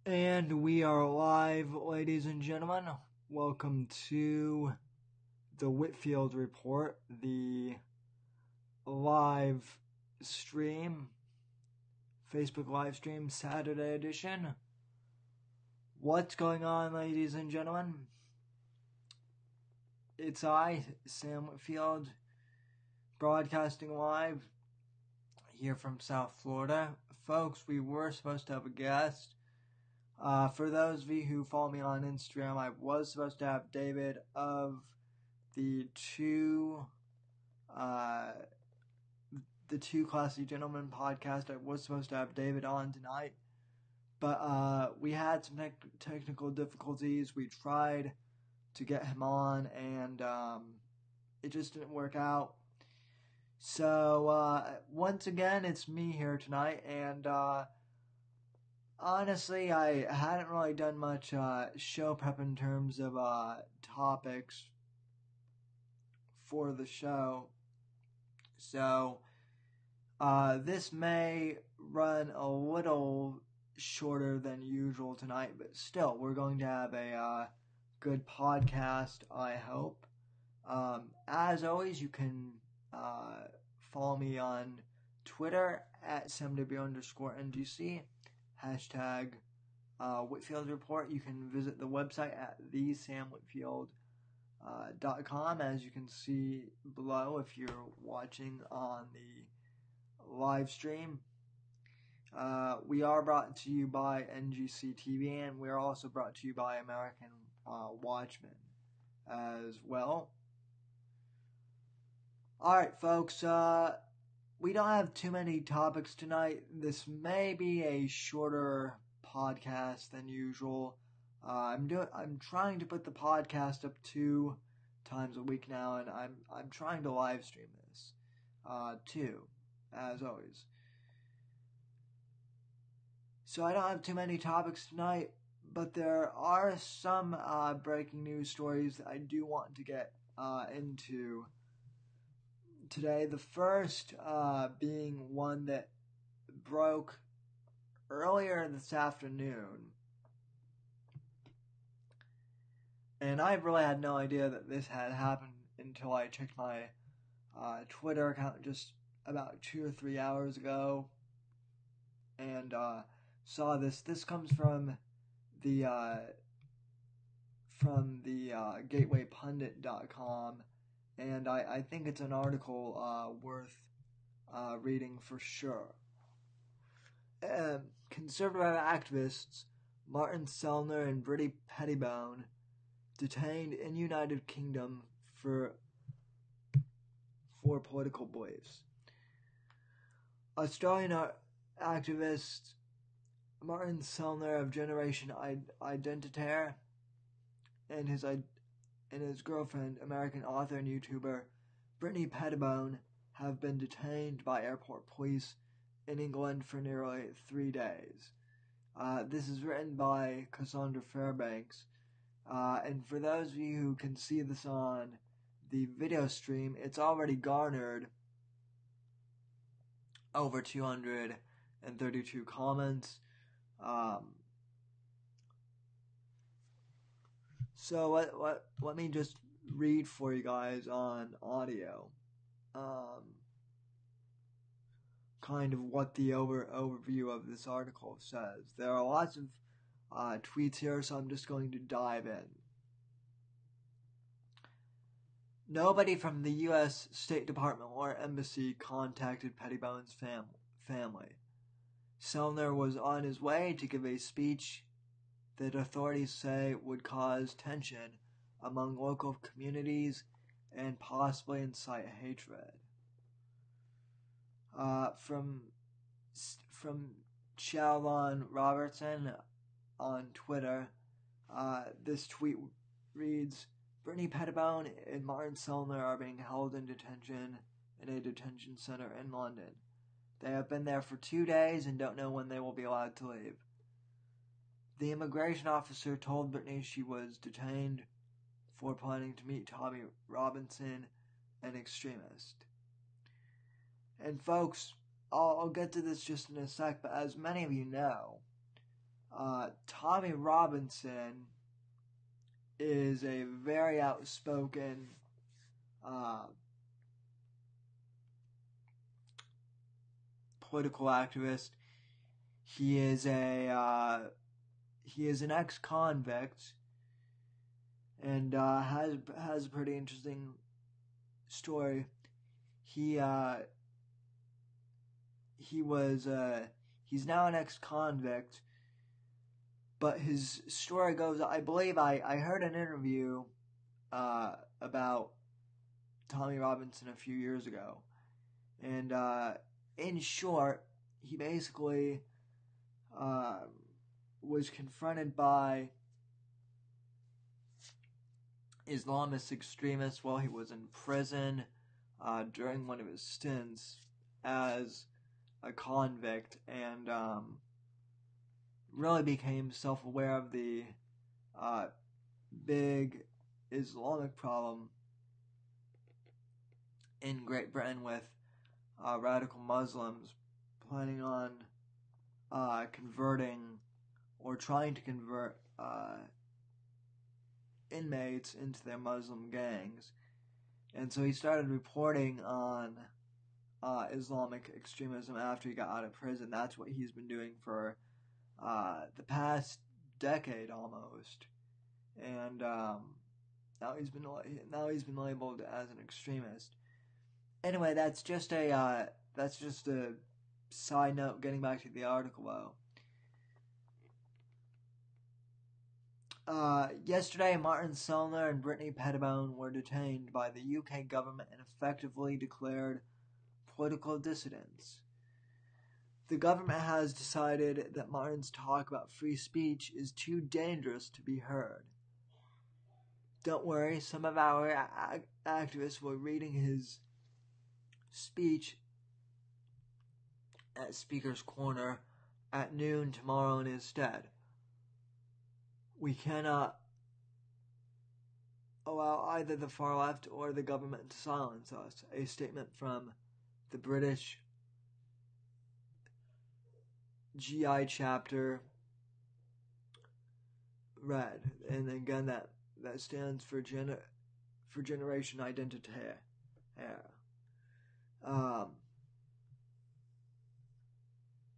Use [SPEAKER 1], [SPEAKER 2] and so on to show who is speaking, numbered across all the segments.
[SPEAKER 1] And we are live, ladies and gentlemen. Welcome to the Whitfield Report, the live stream, Facebook live stream, Saturday edition. What's going on, ladies and gentlemen? It's I, Sam Whitfield, broadcasting live here from South Florida. Folks, we were supposed to have a guest. For those of you who follow me on Instagram, I was supposed to have David of the two Classy Gentlemen podcast. I was supposed to have David on tonight, but we had some technical difficulties. We tried to get him on, and it just didn't work out. So once again, it's me here tonight, and honestly, I hadn't really done much show prep in terms of topics for the show. So this may run a little shorter than usual tonight, but still, we're going to have a good podcast, I hope. As always, you can follow me on Twitter at SamW_NGC. Hashtag Whitfield Report. You can visit the website at thesamwhitfield.com, as you can see below if you're watching on the live stream. We are brought to you by NGC TV, and we are also brought to you by American Watchmen as well. Alright, folks, we don't have too many topics tonight. This may be a shorter podcast than usual. I'm trying to put the podcast up 2 times a week now, and I'm trying to live stream this too, as always. So I don't have too many topics tonight, but there are some breaking news stories that I do want to get into today. The first being one that broke earlier this afternoon, and I really had no idea that this had happened until I checked my Twitter account just about 2 or 3 hours ago and saw this. This comes from the gatewaypundit.com, and I think it's an article worth reading for sure. Conservative activists Martin Sellner and Brittany Pettibone detained in United Kingdom for political beliefs. Australian activist Martin Sellner of Generation Identitaire and his girlfriend, American author and YouTuber Brittany Pettibone, have been detained by airport police in England for nearly 3 days. This is written by Cassandra Fairbanks. And for those of you who can see this on the video stream, it's already garnered over 232 comments. So let me just read for you guys on audio. Kind of what the overview of this article says. There are lots of tweets here, so I'm just going to dive in. Nobody from the U.S. State Department or Embassy contacted Pettibone's family. Sellner was on his way to give a speech that authorities say would cause tension among local communities and possibly incite hatred. From Shalon Robertson on Twitter, this tweet reads, Brittany Pettibone and Martin Sellner are being held in detention in a detention center in London. They have been there for 2 days and don't know when they will be allowed to leave. The immigration officer told Brittany she was detained for planning to meet Tommy Robinson, an extremist. And folks, I'll get to this just in a sec, but as many of you know, Tommy Robinson is a very outspoken political activist. He is an ex-convict and has a pretty interesting story. He's now an ex-convict, but his story goes, I believe I heard an interview about Tommy Robinson a few years ago, and in short, he basically was confronted by Islamist extremists while he was in prison during one of his stints as a convict, and really became self-aware of the big Islamic problem in Great Britain with radical Muslims planning on converting or trying to convert inmates into their Muslim gangs. And so he started reporting on Islamic extremism after he got out of prison. That's what he's been doing for the past decade almost. And now he's been labeled as an extremist. Anyway, that's just a side note. Getting back to the article, though. Yesterday, Martin Sellner and Brittany Pettibone were detained by the UK government and effectively declared political dissidents. The government has decided that Martin's talk about free speech is too dangerous to be heard. Don't worry, some of our activists were reading his speech at Speaker's Corner at noon tomorrow in his stead. We cannot allow either the far left or the government to silence us. A statement from the British GI chapter read, and again that stands for Generation Identitaire.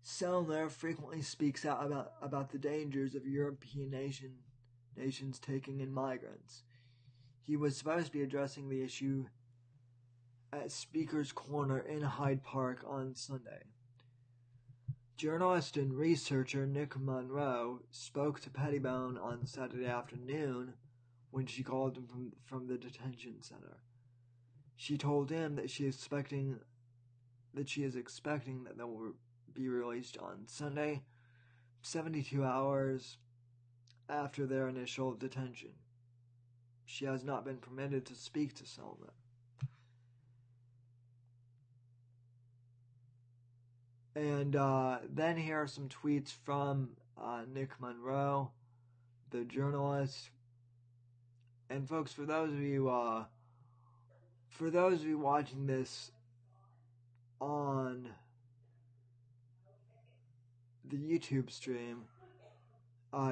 [SPEAKER 1] Sellner frequently speaks out about the dangers of European nations taking in migrants. He was supposed to be addressing the issue at Speaker's Corner in Hyde Park on Sunday. Journalist and researcher Nick Monroe spoke to Pettibone on Saturday afternoon when she called him from the detention center. She told him that she is expecting that they will be released on Sunday, 72 hours after their initial detention. She has not been permitted to speak to Sellner. And then here are some tweets from Nick Monroe, the journalist. And folks, for those of you watching this on the YouTube stream,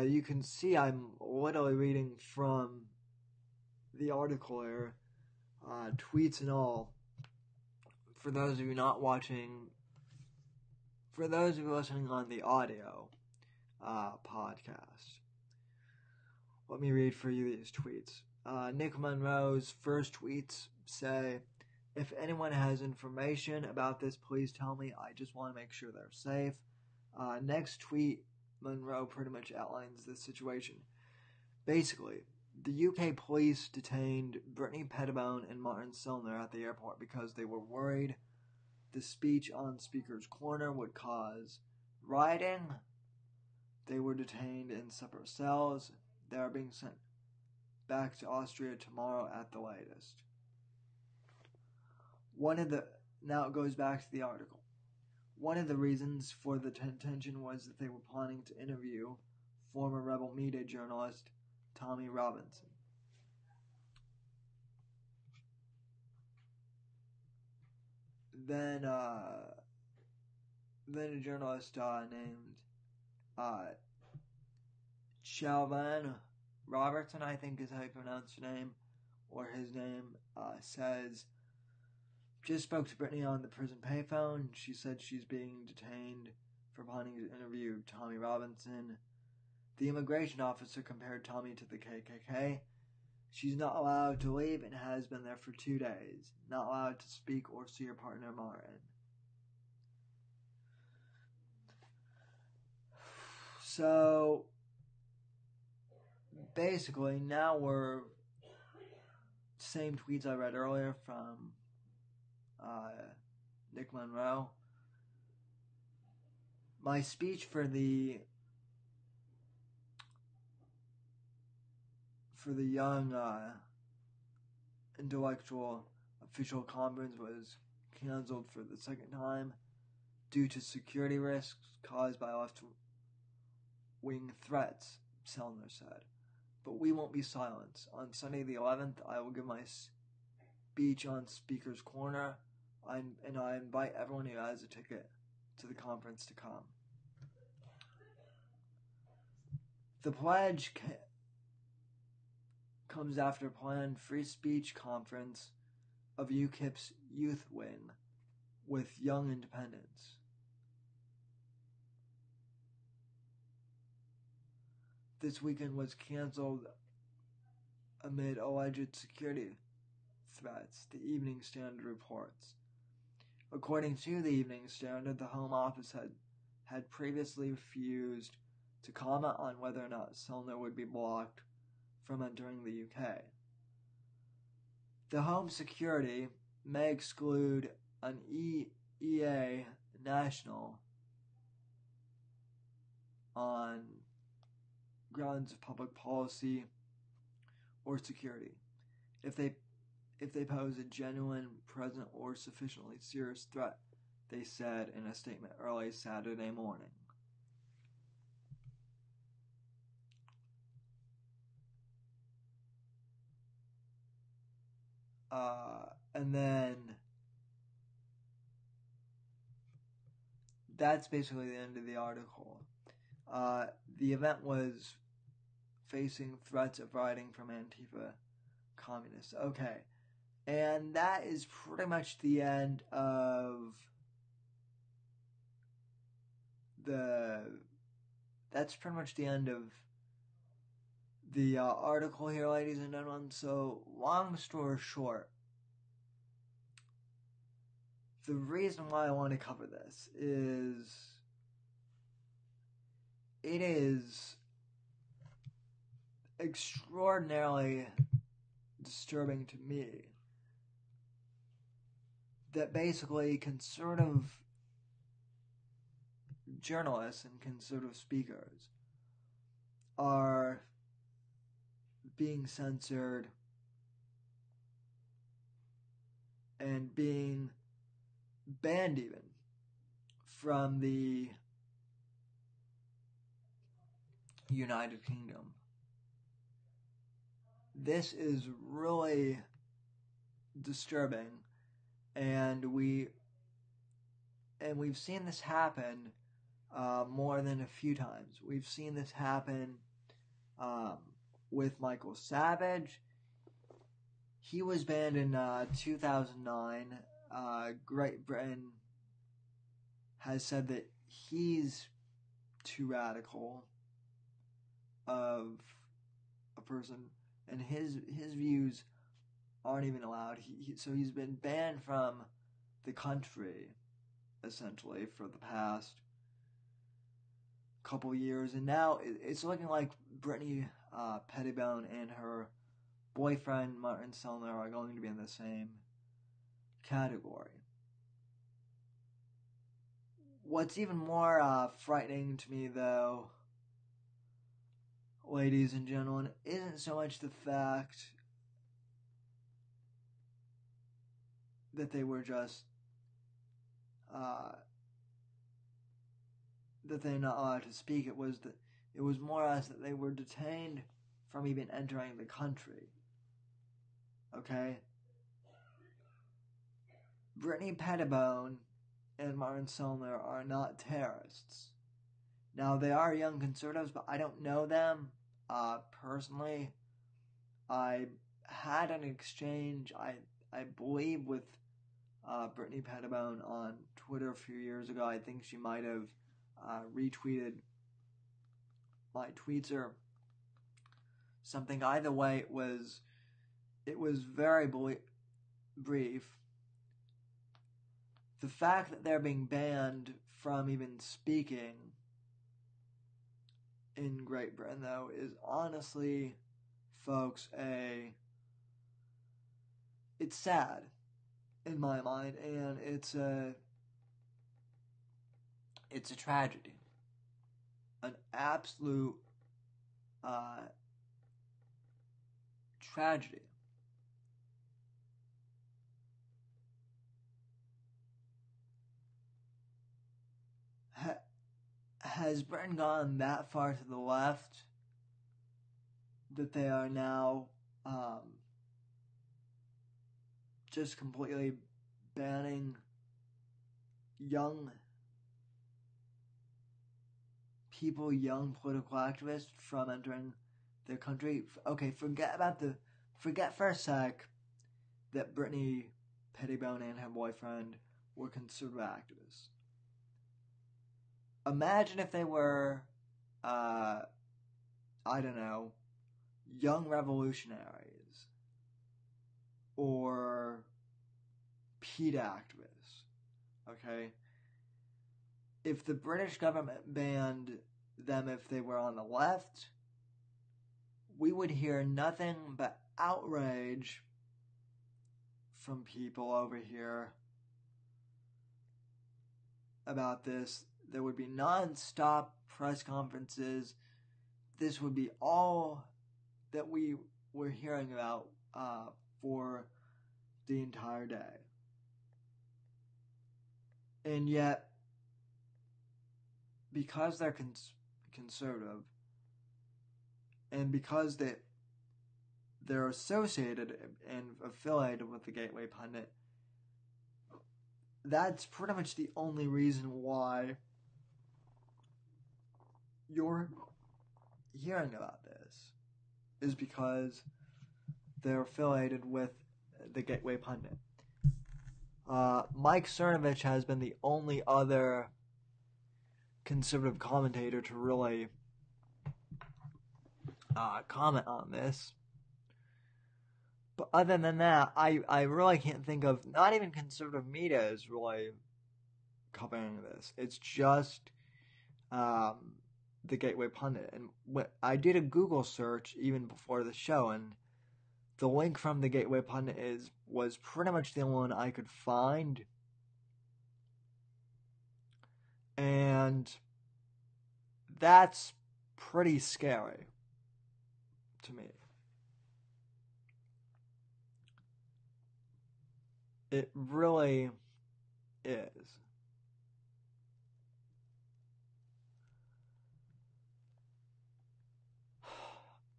[SPEAKER 1] you can see I'm literally reading from the article here, tweets and all. For those of you not watching, for those of you listening on the audio podcast, let me read for you these tweets. Nick Monroe's first tweets say, "If anyone has information about this, please tell me. I just want to make sure they're safe." Next tweet, Monroe pretty much outlines the situation. Basically, the UK police detained Brittany Pettibone and Martin Sellner at the airport because they were worried the speech on Speaker's Corner would cause rioting. They were detained in separate cells. They are being sent back to Austria tomorrow at the latest. Now it goes back to the article. One of the reasons for the detention was that they were planning to interview former Rebel Media journalist Tommy Robinson. Then a journalist named Shalvan Robertson, I think is how you pronounce your name, or his name, says, just spoke to Brittany on the prison payphone. She said she's being detained for planning to interview Tommy Robinson. The immigration officer compared Tommy to the KKK. She's not allowed to leave and has been there for 2 days. Not allowed to speak or see her partner Martin. So, basically, now we're same tweets I read earlier from Nick Monroe. My speech for the young intellectual official conference was canceled for the second time due to security risks caused by left-wing threats, Sellner said. But we won't be silent. On Sunday the 11th, I will give my speech on Speaker's Corner, and I invite everyone who has a ticket to the conference to come. The pledge comes after a planned free speech conference of UKIP's youth wing with young independents. This weekend was canceled amid alleged security threats, the Evening Standard reports. According to the Evening Standard, the Home Office had previously refused to comment on whether or not Sellner would be blocked from entering the UK. The Home Security may exclude an EA national on grounds of public policy or security if they pose a genuine, present, or sufficiently serious threat, they said in a statement early Saturday morning. And then that's basically the end of the article. The event was facing threats of rioting from Antifa communists. Okay. And that is pretty much the end of that's pretty much the end of the article here, ladies and gentlemen. So, long story short, the reason why I want to cover this is it is extraordinarily disturbing to me that basically conservative journalists and conservative speakers are being censored and being banned even from the United Kingdom. This is really disturbing, and we've seen this happen more than a few times. We've seen this happen with Michael Savage. He was banned in 2009. Great Britain has said that he's too radical of a person, and his views aren't even allowed. So he's been banned from the country, essentially, for the past couple years, and now it's looking like Brittany Pettibone and her boyfriend Martin Sellner are going to be in the same category. What's even more frightening to me, though, ladies and gentlemen, isn't so much the fact that they were just that they're not allowed to speak. It was more or less that they were detained from even entering the country. Okay? Brittany Pettibone and Martin Sellner are not terrorists. Now, they are young conservatives, but I don't know them personally. I had an exchange, I believe, with Brittany Pettibone on Twitter a few years ago. I think she might have retweeted my tweets or something. Either way, it was very brief. The fact that they're being banned from even speaking in Great Britain, though, is honestly, folks, it's sad in my mind, and it's a tragedy, an absolute tragedy. Has Britain gone that far to the left that they are now just completely banning young people, young political activists from entering their country? Okay, forget for a sec that Brittany Pettibone and her boyfriend were conservative activists. Imagine if they were, I don't know, young revolutionaries or PETA activists, okay? If the British government banned them if they were on the left, we would hear nothing but outrage from people over here about this. There would be non-stop press conferences. This would be all that we were hearing about for the entire day. And yet, because they're conservative, and because they're associated and affiliated with the Gateway Pundit, that's pretty much the only reason why you're hearing about this, is because they're affiliated with the Gateway Pundit. Mike Cernovich has been the only other conservative commentator to really comment on this. But other than that, I really can't think of, not even conservative media is really covering this. It's just the Gateway Pundit. And I did a Google search even before the show, and the link from the Gateway Pundit was pretty much the only one I could find. And that's pretty scary to me. It really is.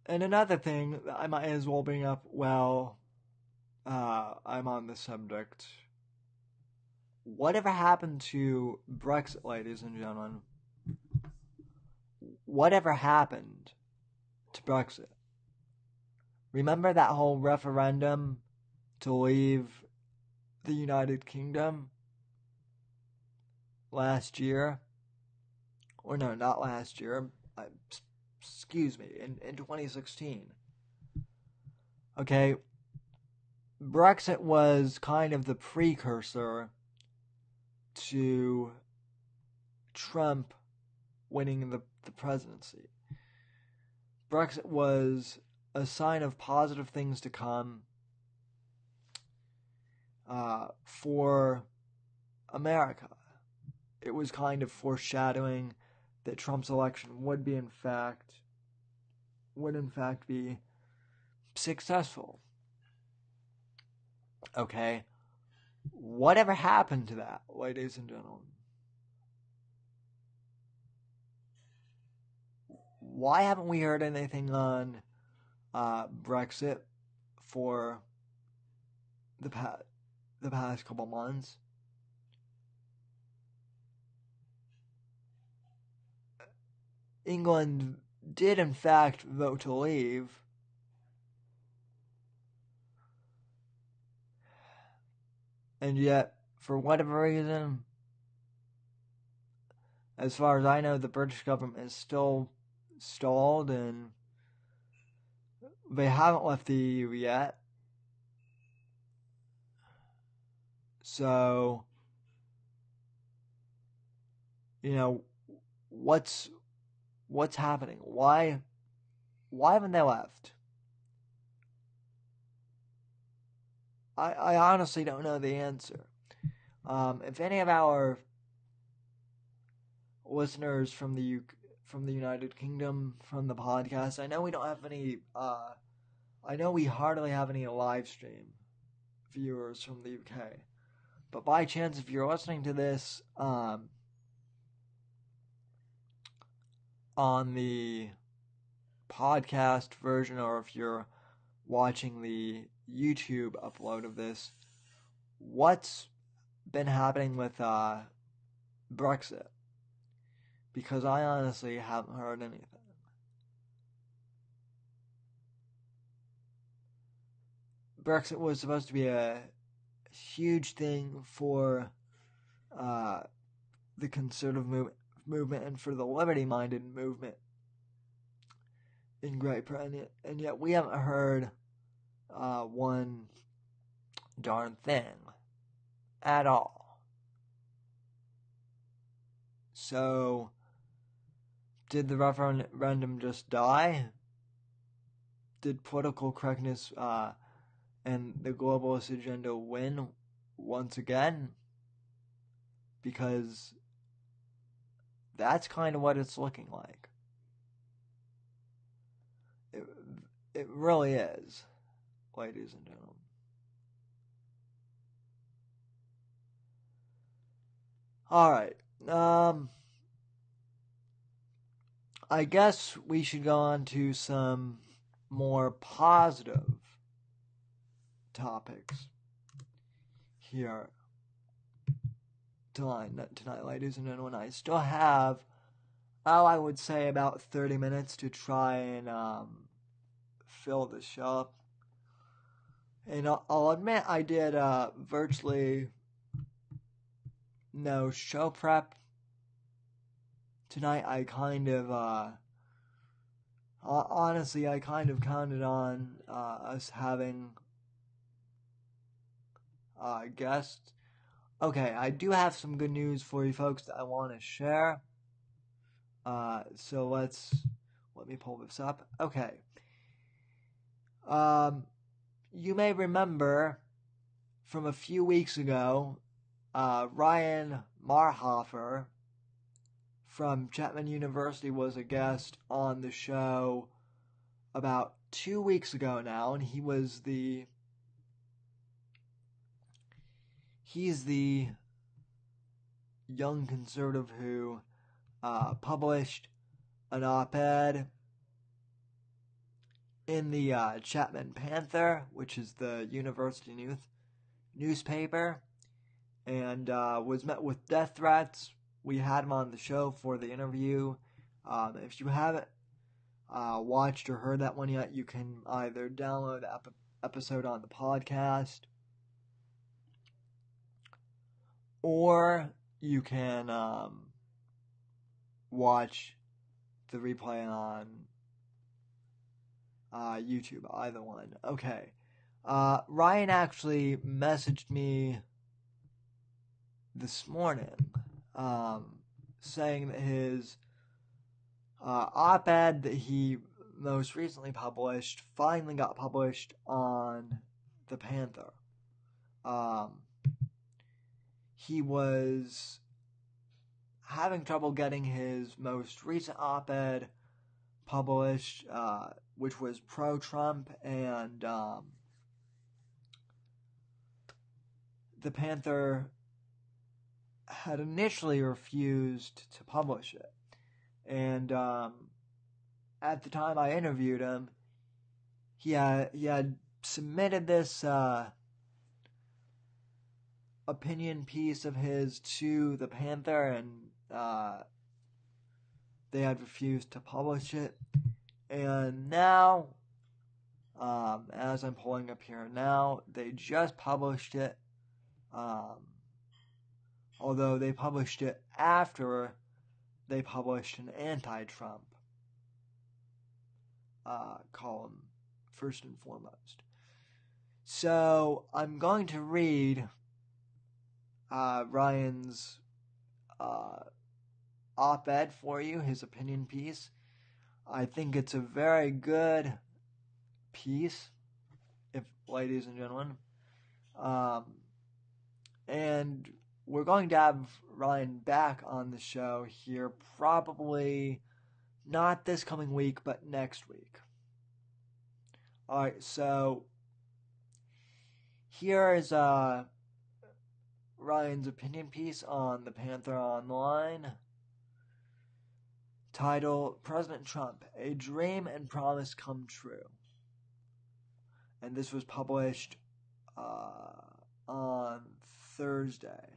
[SPEAKER 1] And another thing that I might as well bring up while I'm on the subject. Whatever happened to Brexit, ladies and gentlemen? Whatever happened to Brexit? Remember that whole referendum to leave the United Kingdom last year? Or no, not last year. Excuse me, in 2016. Okay, Brexit was kind of the precursor to Trump winning the presidency. Brexit was a sign of positive things to come for America. It was kind of foreshadowing that Trump's election would in fact be successful. Okay? Whatever happened to that, ladies and gentlemen? Why haven't we heard anything on Brexit for the past couple months? England did in fact vote to leave. And yet, for whatever reason, as far as I know, the British government is still stalled and they haven't left the EU yet. So, what's happening? Why haven't they left? I honestly don't know the answer. If any of our listeners from the United Kingdom, from the podcast, I know we don't have any. I know we hardly have any live stream viewers from the UK, but by chance, if you're listening to this on the podcast version, or if you're watching the YouTube upload of this, what's been happening with Brexit? Because I honestly haven't heard anything. Brexit was supposed to be a huge thing for the conservative movement and for the liberty-minded movement in Great Britain, and yet we haven't heard one darn thing at all. So, did the referendum just die? Did political correctness and the globalist agenda win once again? Because that's kind of what it's looking like. It really is, ladies and gentlemen. Alright, I guess we should go on to some more positive topics here tonight, ladies and gentlemen. I still have, I would say about 30 minutes to try and fill this show up. And I'll admit I did virtually no show prep tonight. I kind of, honestly, I kind of counted on us having guests. Okay, I do have some good news for you folks that I want to share. So let me pull this up. Okay. You may remember from a few weeks ago, Ryan Marhofer from Chapman University was a guest on the show about 2 weeks ago now, and he's the young conservative who published an op-ed in the Chapman Panther, which is the university newspaper, and was met with death threats. We had him on the show for the interview. If you haven't watched or heard that one yet, you can either download the episode on the podcast, or you can watch the replay on YouTube, either one. Okay. Ryan actually messaged me this morning saying that his op-ed that he most recently published finally got published on the Panther. He was having trouble getting his most recent op-ed published, which was pro-Trump, and the Panther had initially refused to publish it. And at the time I interviewed him, he had submitted this opinion piece of his to the Panther, and they had refused to publish it. And now, as I'm pulling up here now, they just published it. Although they published it after they published an anti-Trump column, first and foremost. So I'm going to read Ryan's op-ed for you, his opinion piece. I think it's a very good piece, ladies and gentlemen. And we're going to have Ryan back on the show here, probably not this coming week, but next week. Alright, so here is Ryan's opinion piece on the Panther Online, titled President Trump, A Dream and Promise Come True. And this was published on Thursday.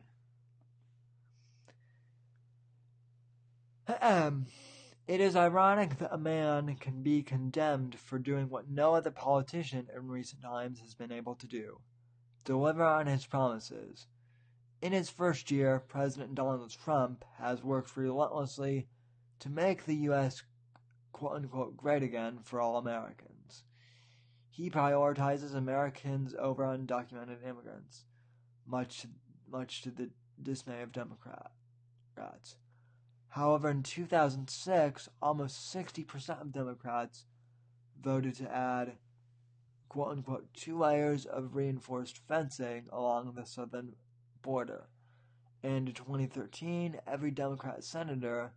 [SPEAKER 1] It is ironic that a man can be condemned for doing what no other politician in recent times has been able to do: deliver on his promises. In his first year, President Donald Trump has worked relentlessly to make the U.S. quote-unquote great again for all Americans. He prioritizes Americans over undocumented immigrants, much to the dismay of Democrats. However, in 2006, almost 60% of Democrats voted to add, quote-unquote, 2 layers of reinforced fencing along the southern border. And in 2013, every Democrat senator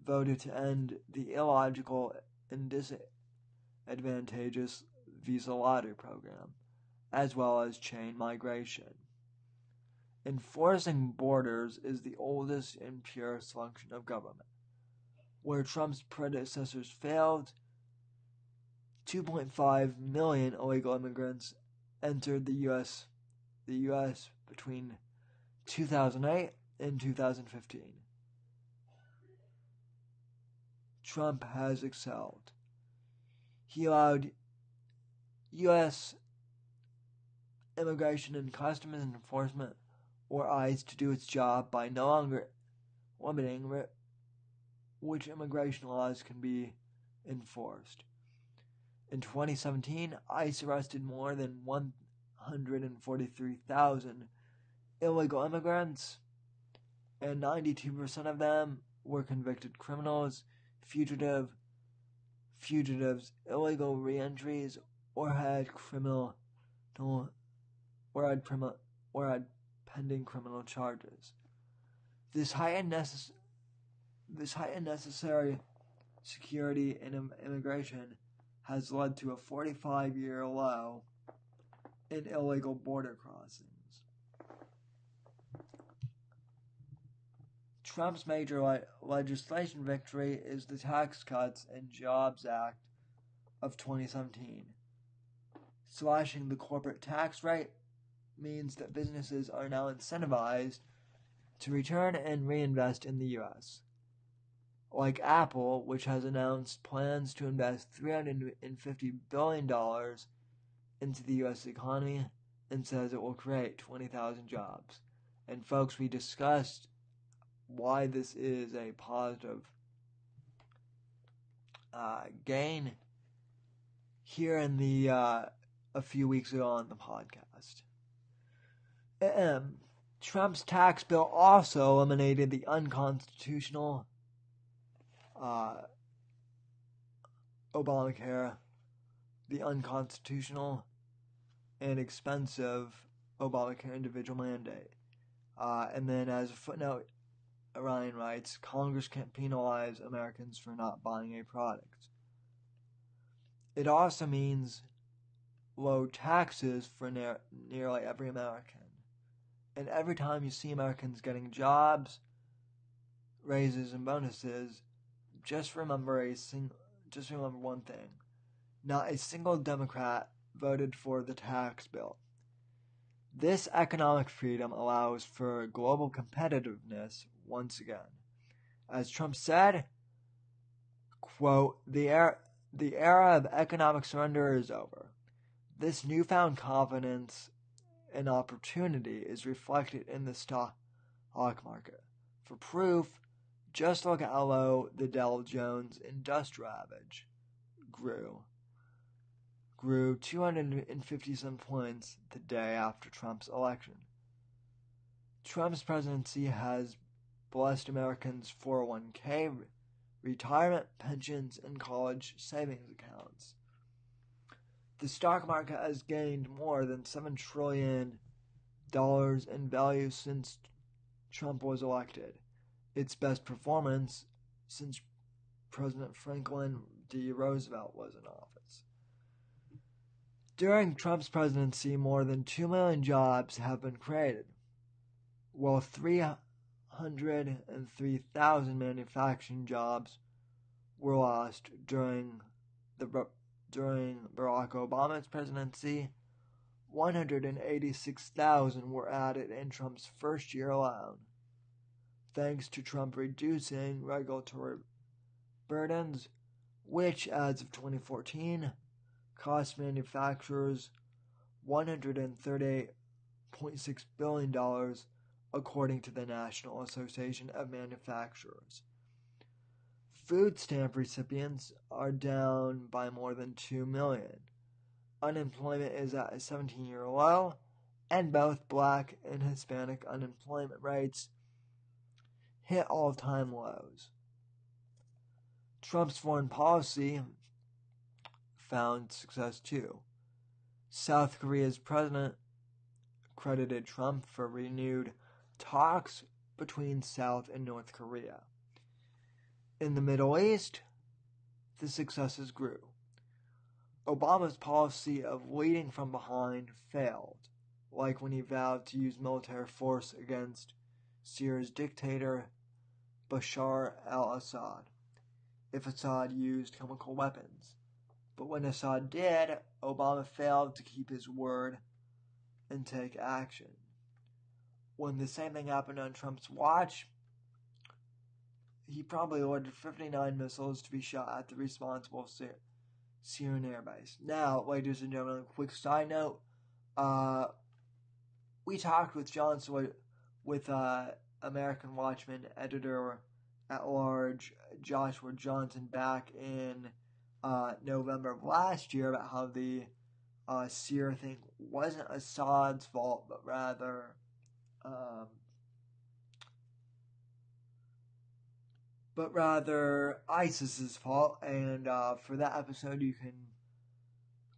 [SPEAKER 1] voted to end the illogical and disadvantageous visa lottery program, as well as chain migration. Enforcing borders is the oldest and purest function of government. Where Trump's predecessors failed, 2.5 million illegal immigrants entered the U.S. between 2008 and 2015. Trump has excelled. He allowed U.S. Immigration and Customs Enforcement, or ICE, to do its job by no longer limiting which immigration laws can be enforced. In 2017, ICE arrested more than 143,000 illegal immigrants, and 92% of them were convicted criminals, fugitives, illegal reentries, or had pending criminal charges. This heightened necessary security in immigration has led to a 45-year low in illegal border crossings. Trump's major legislation victory is the Tax Cuts and Jobs Act of 2017. Slashing the corporate tax rate means that businesses are now incentivized to return and reinvest in the U.S. Like Apple, which has announced plans to invest $350 billion into the U.S. economy and says it will create 20,000 jobs. And folks, we discussed why this is a positive gain here in the a few weeks ago on the podcast. Trump's tax bill also eliminated the unconstitutional Obamacare, the unconstitutional and expensive Obamacare individual mandate. And then as a footnote, Ryan writes, Congress can't penalize Americans for not buying a product. It also means low taxes for nearly every American. And every time you see Americans getting jobs, raises, and bonuses, just remember one thing. Not a single Democrat voted for the tax bill. This economic freedom allows for global competitiveness once again. As Trump said, Quote, the era of economic surrender is over. This newfound confidence and opportunity is reflected in the stock market. For proof, just look at how low the Dow Jones Industrial Average grew 257 points the day after Trump's election. Trump's presidency has blessed Americans' 401k, retirement, pensions, and college savings accounts. The stock market has gained more than $7 trillion in value since Trump was elected, its best performance since President Franklin D. Roosevelt was in office. During Trump's presidency, more than 2 million jobs have been created, while 303,000 manufacturing jobs were lost during Barack Obama's presidency. 186,000 were added in Trump's first year alone, thanks to Trump reducing regulatory burdens, which, as of 2014, cost manufacturers $138.6 billion, according to the National Association of Manufacturers. Food stamp recipients are down by more than 2 million. Unemployment is at a 17-year low, and both Black and Hispanic unemployment rates hit all-time lows. Trump's foreign policy found success too. South Korea's president credited Trump for renewed talks between South and North Korea. In the Middle East, the successes grew. Obama's policy of leading from behind failed, like when he vowed to use military force against Syria's dictator Bashar al-Assad if Assad used chemical weapons. But when Assad did, Obama failed to keep his word and take action. When the same thing happened on Trump's watch, he probably ordered 59 missiles to be shot at the responsible Syrian airbase. Now, ladies and gentlemen, a quick side note. We talked with American Watchman editor-at-large Joshua Johnson back in November of last year about how the Syria thing wasn't Assad's fault, but rather ISIS's fault. And for that episode, you can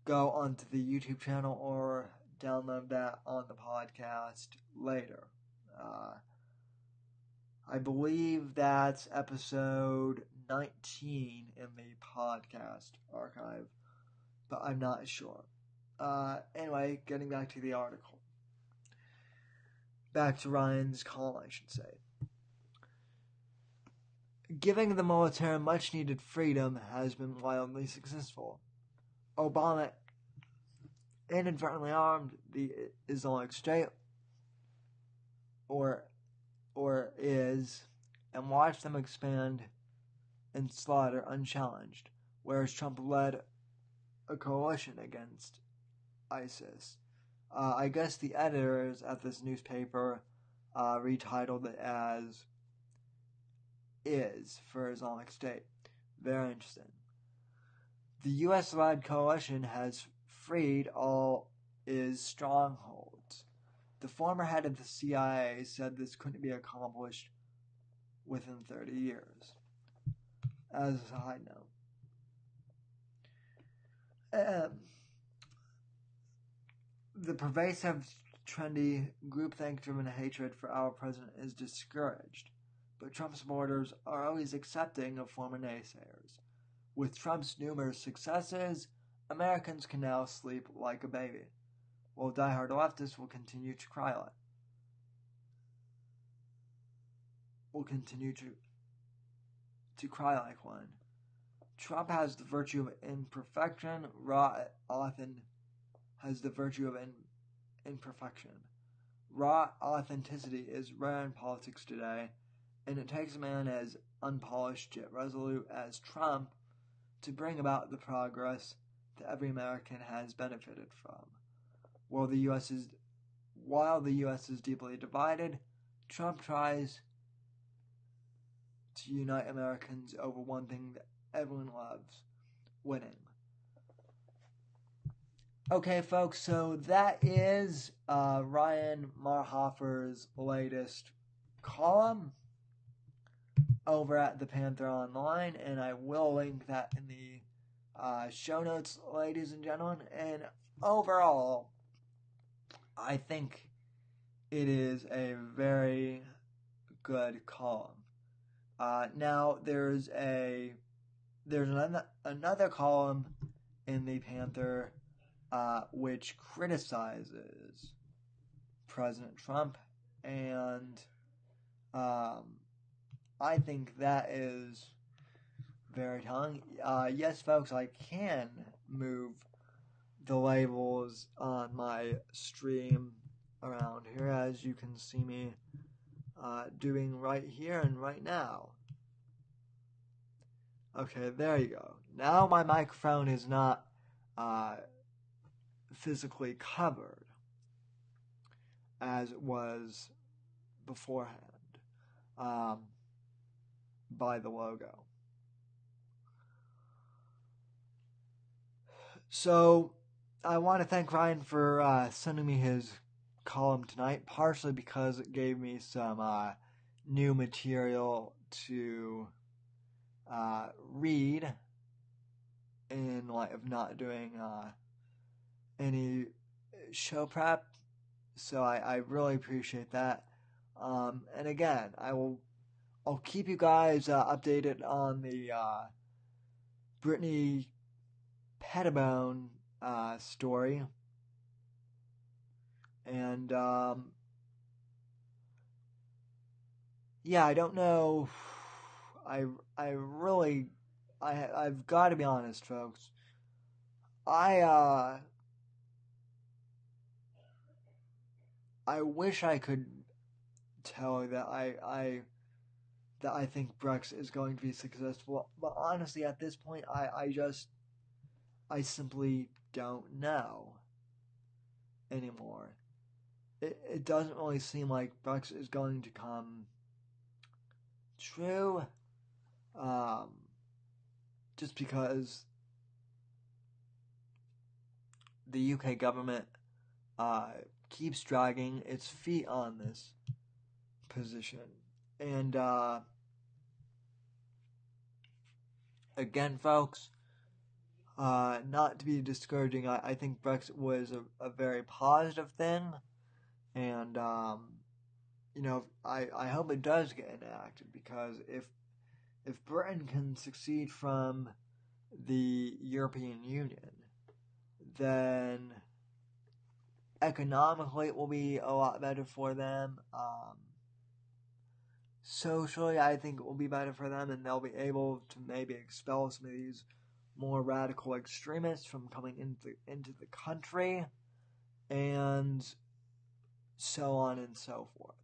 [SPEAKER 1] go onto the YouTube channel or download that on the podcast later. I believe that's episode 19 in the podcast archive, but I'm not sure. Anyway, getting back to the article. Back to Ryan's column, I should say. Giving the military much-needed freedom has been wildly successful. Obama inadvertently armed the Islamic State, or is, and watched them expand and slaughter unchallenged, whereas Trump led a coalition against ISIS. I guess the editors at this newspaper retitled it as "Is" for Islamic State. Very interesting. The U.S.-led coalition has freed all IS strongholds. The former head of the CIA said this couldn't be accomplished within 30 years. As a side note. The pervasive, trendy, groupthink-driven hatred for our president is discouraged, but Trump supporters are always accepting of former naysayers. With Trump's numerous successes, Americans can now sleep like a baby, while diehard leftists will continue to cry like. One. Trump has the virtue of imperfection. Has the virtue of imperfection. Raw authenticity is rare in politics today, and it takes a man as unpolished yet resolute as Trump to bring about the progress that every American has benefited from. While the U.S. is deeply divided, Trump tries to unite Americans over one thing that everyone loves: winning. Okay, folks, so that is Ryan Marhofer's latest column over at the Panther Online, and I will link that in the show notes, ladies and gentlemen. And overall, I think it is a very good column. Now there's another column in the Panther which criticizes President Trump, and I think that is very telling. Yes, folks, I can move the labels on my stream around here, as you can see me doing right here and right now. Okay, there you go. Now my microphone is not physically covered as it was beforehand by the logo. So I want to thank Ryan for sending me his column tonight, partially because it gave me some new material to read in light of not doing any show prep. So I really appreciate that. And again, I'll keep you guys updated on the Brittany Pettibone story. And yeah, I don't know. I've got to be honest, folks. I wish I could tell you that I think Brexit is going to be successful, but honestly, at this point, I simply don't know anymore. It doesn't really seem like Brexit is going to come true, just because the UK government keeps dragging its feet on this position. And again, folks, not to be discouraging, I think Brexit was a very positive thing, and I hope it does get enacted, because if Britain can succeed from the European Union, then economically it will be a lot better for them. Socially, I think it will be better for them, and they'll be able to maybe expel some of these more radical extremists from coming into the country, and so on and so forth.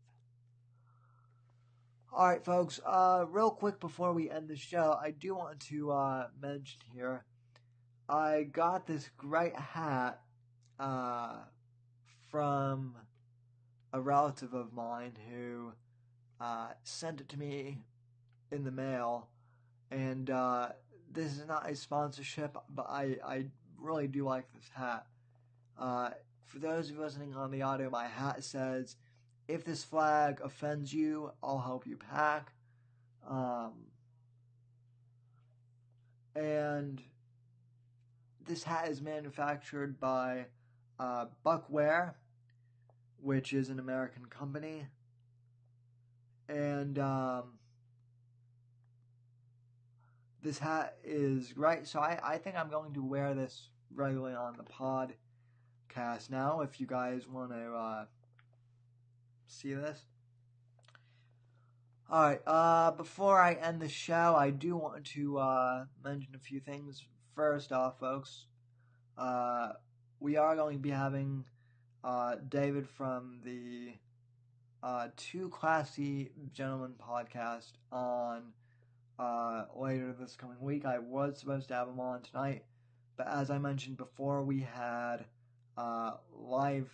[SPEAKER 1] Alright, folks, real quick before we end the show, I do want to mention here, I got this great hat from a relative of mine who sent it to me in the mail, and this is not a sponsorship, but I really do like this hat. For those of you listening on the audio, my hat says, "If this flag offends you, I'll help you pack." And this hat is manufactured by Buckware, which is an American company. And this hat is great, so I think I'm going to wear this regularly on the podcast now, if you guys want to see this. Alright, before I end the show, I do want to mention a few things. First off, folks, we are going to be having David from the Two Classy Gentlemen podcast on later this coming week. I was supposed to have them on tonight, but as I mentioned before, we had live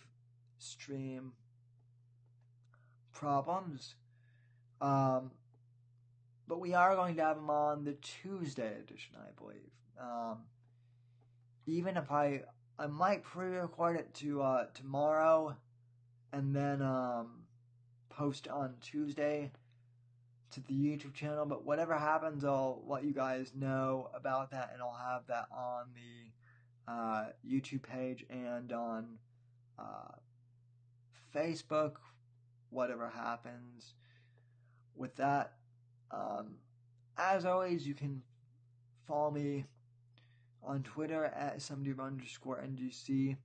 [SPEAKER 1] stream problems. But we are going to have them on the Tuesday edition, I believe. Even if I might pre-record it to tomorrow, and then post on Tuesday to the YouTube channel. But whatever happens, I'll let you guys know about that, and I'll have that on the YouTube page and on Facebook. Whatever happens with that. As always, you can follow me on Twitter at @SomeDude_NGC,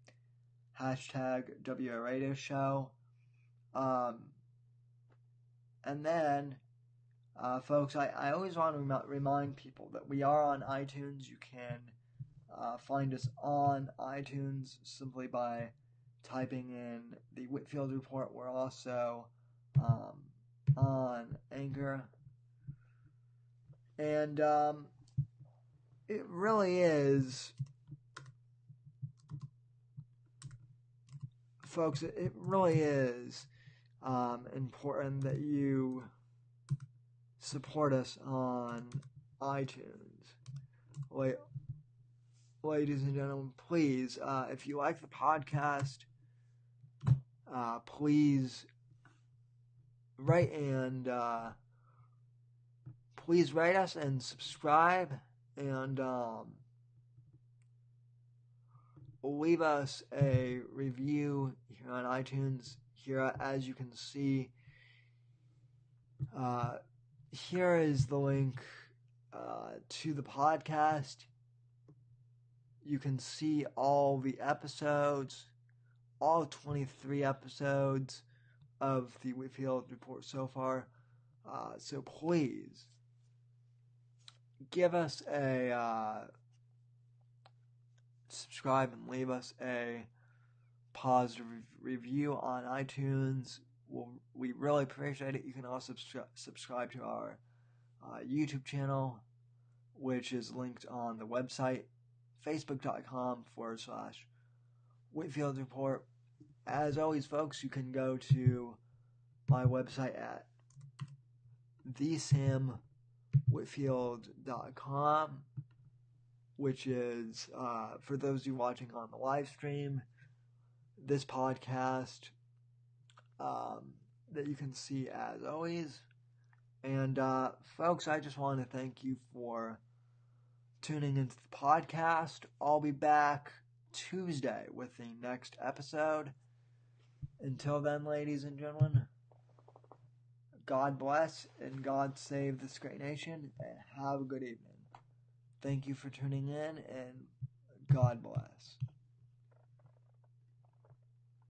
[SPEAKER 1] #WA Radio Show. And then, folks, I always want to remind people that we are on iTunes. You can find us on iTunes simply by typing in the Whitfield Report. We're also on Anchor. And it really is, folks, it really is important that you support us on iTunes. Ladies and gentlemen, please, if you like the podcast, please rate us and subscribe, and leave us a review here on iTunes. Here, as you can see, here is the link to the podcast. You can see all the episodes, all 23 episodes of the Whitfield Report so far. So please give us a subscribe and leave us a positive review on iTunes. We really appreciate it. You can also subscribe to our YouTube channel, which is linked on the website, facebook.com/Whitfield Report. As always, folks, you can go to my website at thesamwhitfield.com, which is, for those of you watching on the live stream, this podcast that you can see as always. And folks, I just want to thank you for tuning into the podcast. I'll be back Tuesday with the next episode. Until then, ladies and gentlemen, God bless and God save this great nation, and have a good evening. Thank you for tuning in, and God bless.